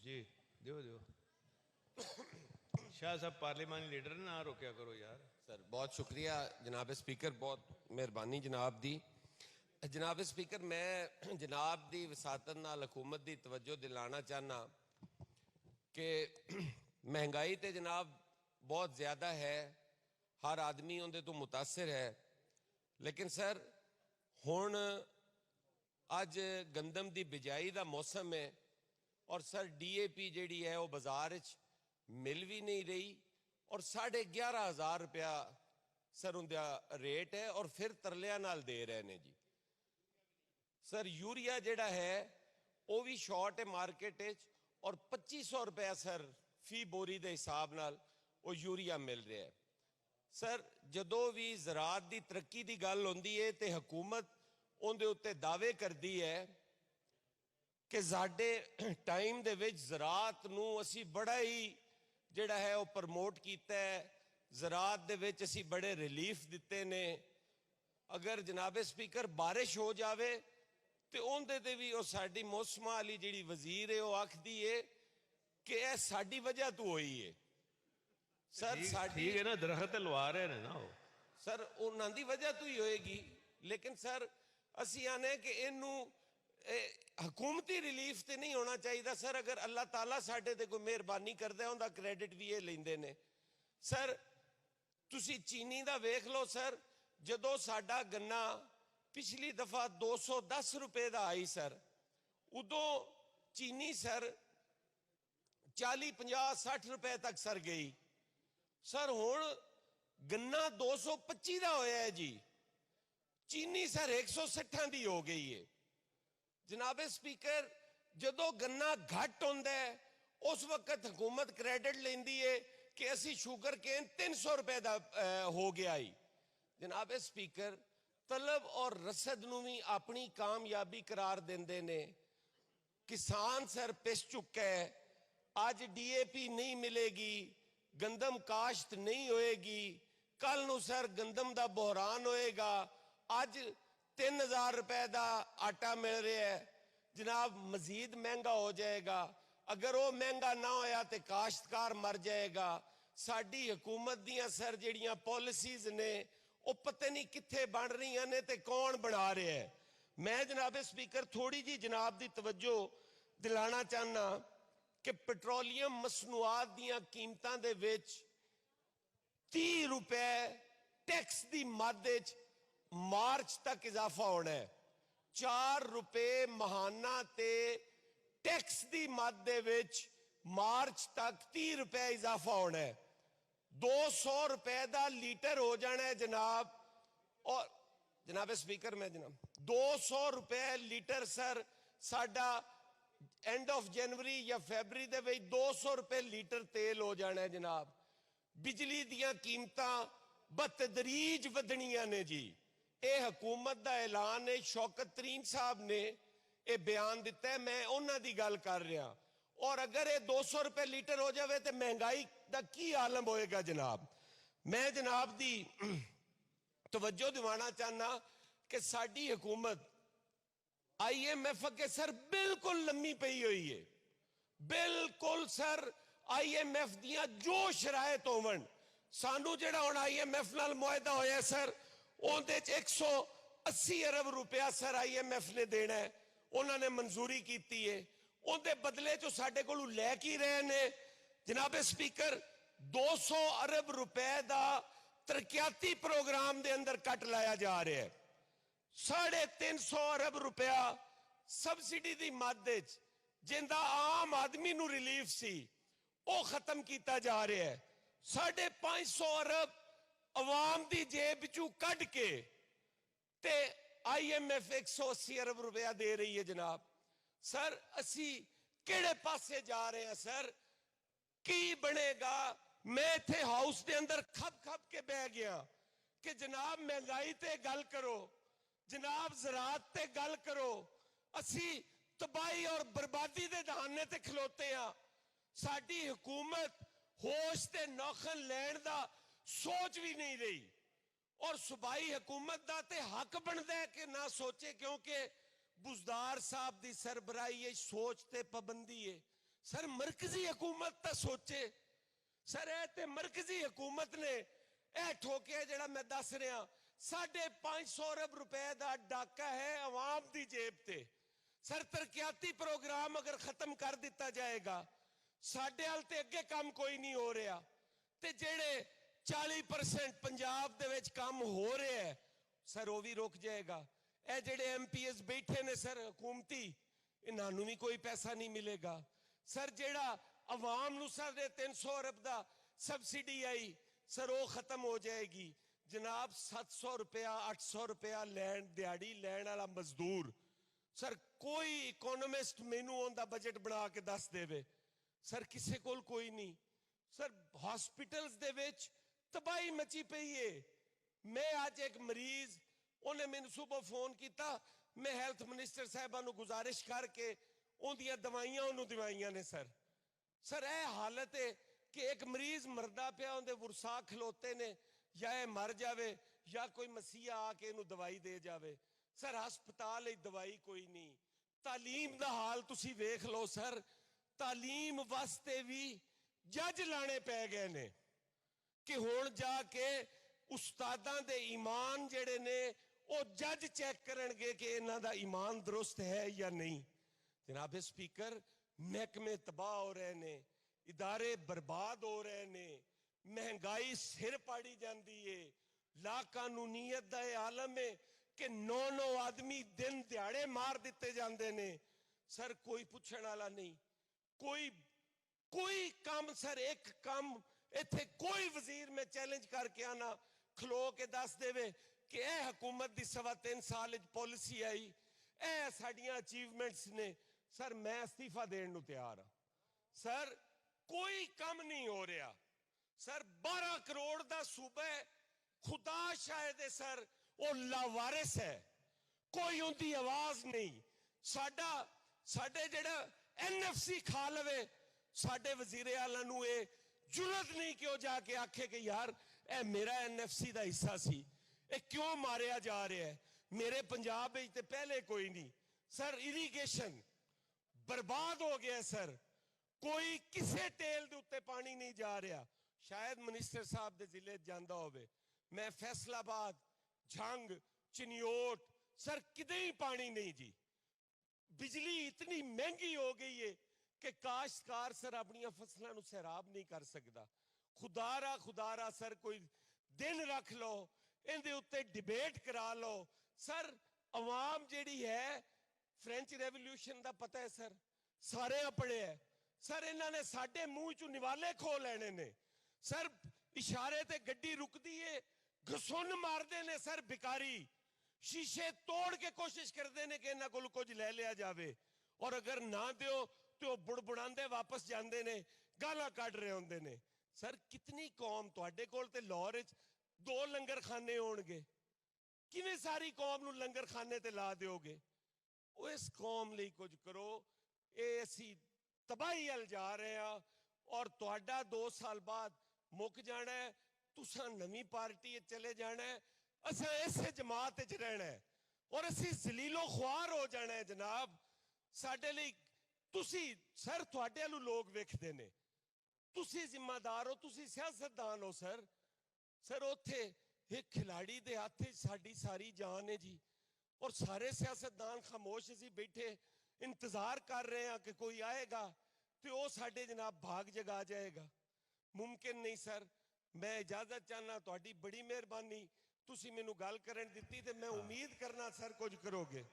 जी दियो दियो शाह साहब पार्लिमानी लीडर ना रोकया करो यार। सर बहुत शुक्रिया जनाब स्पीकर, बहुत मेहरबानी जनाब दी। जनाब स्पीकर, मैं जनाब दी वसातत नाल हुकूमत दी तवज्जो दिलाना चाहना कि महंगाई तो जनाब बहुत ज़्यादा है, हर आदमी उनके तो मुतासर है, लेकिन सर हुण अज गंदम की बिजाई का मौसम है और सर DAP जी है वो बाजार मिल भी नहीं रही और 11,500 रुपया सर उनका रेट है और फिर तरलिया नाल दे रहे हैं जी। सर यूरिया जिहड़ा है वो भी शॉर्ट है मार्केट और 2500 रुपया सर फी बोरी के हिसाब नाल वो यूरिया मिल रहा है। सर जदों भी ज़राअत की तरक्की की गल होंदी है तो हुकूमत उनके उत्ते दावे करती है कि साडे टाइम दे विच ज़राअत नूं असी बड़ा ही जिहड़ा है वो प्रमोट किया है, ज़राअत दे विच असी बड़े रिलीफ दिते ने। अगर जनाब स्पीकर बारिश हो जाए तो उनदे ते भी वो साडी मौसमा वाली जिहड़ी वजीर है वो आखदी है कि यह साडी वजह तो हुई है। सर ठीक है ना, दरख्त लवा रहे हैं ना वो सर उन्हां दी वजह तो ही होएगी, लेकिन सर असी आने कि इनू हुकूमती रिलीफ तो नहीं होना चाहिए। सर अगर अल्लाह ताला साडे ते कोई मेहरबानी करता है उनका क्रेडिट भी ये लेंदे ने। सर तुसी चीनी दा वेख लो सर, जदों साडा गन्ना पिछली दफा 210 रुपए का आई सर, उदों चीनी सर 40, 50, 60 रुपए तक सर गई। सर हुण गन्ना 225 का होया है जी, चीनी सर 160 की हो गई है। जनाब स्पीकर जदों गन्ना घट होंदा है उस वक्त हुकूमत क्रेडिट लेंदी है कि असी शुगर केन 300 रुपए का हो गया ही। जनाब स्पीकर तलब और रसद नूं भी अपनी कामयाबी करार देंदे ने। किसान सर पिस चुका है, आज DAP नहीं मिलेगी, गंदम काश्त नहीं होएगी, कल नूं सर गंदम का बहरान होएगा। अज 3000 रुपए का आटा मिल रहा है, जनाब मजीद महंगा हो जाएगा। अगर वो महंगा ना होया तो काश्तकार मर जाएगा। साडी हुकूमत दियां सर जिहड़ियां पॉलिसीज ने वो पता नहीं कित्थे बन रही ने ते कौन बना रहा है। मैं जनाब स्पीकर थोड़ी जी जनाब की तवज्जो दिलाना चाहना कि पेट्रोलियम मसनूआत दियां कीमतां दे विच 30 रुपए टैक्स की मद मार्च तक इजाफा होना है। 4 रुपए महाना ते टैक्स की मद दे विच मार्च तक 30 रुपए इजाफा होना है। 200 रुपए का लीटर हो जाना है जनाब। और जनाब स्पीकर मैं जनाब 200 रुपए लीटर सर साडा एंड ऑफ जनवरी या फरवरी दे विच 200 रुपए लीटर तेल हो जाना है जनाब। बिजली दियां कीमतां बतदरीज वधनियां ने जी। ये हुकूमत का ऐलान है, शौकत तरीन साहब ने यह बयान दिता है, मैं उन्हां दी गल कर रहा। और अगर ये 200 रुपए लीटर हो जाए तो महंगाई का की आलम होएगा जनाब। मैं जनाब दी तवज्जो दिवाना चाहना कि साडी हुकूमत IMF अगे सर बिल्कुल लम्मी पई हुई है, बिल्कुल सर। IMF दियां जो शरायत होवन, सानू जिहड़ा हुण IMF नाल मुआहदा होया सर उहदे च 180 अरब रुपया सर IMF ने देना है, उन्होंने मंजूरी की है। उनके बदले चो साडे कोलों लै की रहे ने जनाब स्पीकर 200 अरब रुपए का तरक्याती प्रोग्राम के अंदर कट लाया जा रहा है। 350 अरब रुपया सबसिडी की मद जिंदा आम आदमी नूं रिलीफ सी वो खत्म किया जा रहा है। 550 अरब अवाम की जेब चू कट के ते IMF 180 अरब रुपया दे रही है जनाब। सर असी किहड़े पासे जा रहे हैं सर, की बनेगा? मैं इत्थे हाउस के अंदर खप खप के बह गया कि जनाब महंगाई ते गल करो, जनाब ज़राअत ते गल करो। असी तबाही और बर्बादी के दहाने ते खलोते हैं। साडी हुकूमत होश ते नौखन लैण दा सोच भी नहीं रही और सूबाई हुकूमत का तो हक बनता है कि ना सोचे, क्योंकि बुजदार साहब की सरबराही सोच ते पाबंदी है। सर मरकजी हुकूमत तो सोचे। सर ए ते मरकजी हुकूमत ने ए ठोकिया जेड़ा मैं दस रहा 550 अरब रुपए का डाका है अवाम की जेब ते। सर तरक्याती प्रोग्राम अगर खत्म कर दिता जाएगा साडे हाल ते अगे काम कोई नहीं हो रहा ते जेड़े 40% पंजाब दे विच काम हो रहा है सर वो भी रुक जाएगा। ए जेड़े MPS बैठे ने सर हुकूमती इन्हां भी कोई पैसा नहीं मिलेगा। सर जेड़ा अवाम नूं 350 अरब दा सबसिडी आई सर वो खत्म हो जाएगी। जनाब 700 रुपया 800 रुपया लैन दिहाड़ी लैन वाला मजदूर सर कोई इकोनॉमिस्ट मैनू उनका बजट बना के दस देवे सर किसी कोल कोई नहीं। सर हॉस्पिटल्स दे विच तबाही मची पई है। मैं आज एक मरीज उन्हें मैंने सुबह फोन किया मैं हेल्थ मिनिस्टर साहबा नूं गुजारिश करके उनदियां दवाइयां उन्होंने दिवाइयां ने। सर सर ए हालत है कि एक मरीज मरदा पिया उनके वुरसा खलोते ने या ये मर जावे या कोई मसीहा आके इनू दवाई दे जावे। सर हस्पताल दवाई कोई नहीं। तालीम दा हाल तुसी वेख लो सर तालीम वास्ते भी जज लाने पै गए ने कि हुण जाके उस्तादां दे ईमान जेड़े ने वो जज चेक करनगे कि इन्हां दा ईमान दुरुस्त है या नहीं। जनाब स्पीकर महकमे तबाह हो रहे ने इदारे बर्बाद हो रहे ने महंगाई सिर पाड़ी जाती है ला कानूनीयत का यह आलम है कि 9 आदमी दिन दिहाड़े मार दिते जाते ने। सर कोई पूछने वाला नहीं कोई काम सर एक काम इत्थे कोई वजीर में चैलेंज करके आना खलो के दस देवे कि यह हुकूमत की 3.25 साल पॉलिसी आई ए साडियां अचीवमेंट्स ने। सर मैं इस्तीफा देने को तैयार हाँ। सर कोई काम नहीं हो रहा। सर 12 करोड़ का सूबा खुदा शायद है सर वो लावारिस है कोई उनकी आवाज नहीं। साडा साडे जेड़ा NFC खा लवे साडे वजीरे आला नूं ये जुरत नहीं कि वो जाके आखे कि यार ए मेरा NFC का हिस्सा सी ये क्यों मारिया जा रहा है मेरे पंजाब में ते पहले कोई नहीं। सर इरीगेशन बर्बाद हो गया। सर कोई किसी टेल दे उत्ते पानी नहीं जा रहा। शायद मिनिस्टर साहब दे जिले जांदा होवे मैं फैसलाबाद झंग चिन्योट सर किते ही पानी नहीं जी। बिजली इतनी महंगी हो गई है कि काश्तकार सर अपनी फसलों को सैराब नहीं कर सकता। खुदारा सर कोई दिन रख लो इनके उत्ते डिबेट करा लो। सर अवाम जिहड़ी है फ्रेंच रेवोल्यूशन का पता है सर सारे पढ़े है। सर इन्होंने साडे मुंह चो निवाले खो लेने ने। सर इशारे ते गड्डी रुकती है घसुन मारते ने। सर भिकारी शीशे तोड़ के कोशिश करते हैं कि इन्हों को कुछ ले लिया जाए और अगर ना दो तो बुड़बुड़ाते वापस जाते हैं गालां कढ़ रहे होंगे ने। सर कितनी कौम तुहाडे कोल ते लाहौर 2 लंगर खाने होणगे किवें सारी कौम नूं लंगर खाने ते ला दोगे। वो इस कौम लई कुछ करो ये असी तबाही अल जा रहे हैं और तुहाडा 2 साल बाद मुक जाना है तुसां नवी पार्टी चले जाना है असां इसे जमात च रहना है और असी जलीलो ख्वार हो जाना है। जनाब साडे लई तुसी सर तुहाडे वालू लोग वेखदे ने तुसी जिम्मेदार हो तुसी सियासतदान हो। सर उत्थे एक खिलाड़ी दे हाथ साडी सारी जान है जी और सारे सियासतदान खामोश सी बैठे इंतजार कर रहे हैं कि कोई आएगा तो वो साडे जनाब भाग जगा जाएगा। मुमकिन नहीं सर मैं इजाजत चाहना तुहाडी बड़ी मेहरबानी तुसी मैनू गल करन दित्ती ते मैं उम्मीद करना सर कुछ करोगे।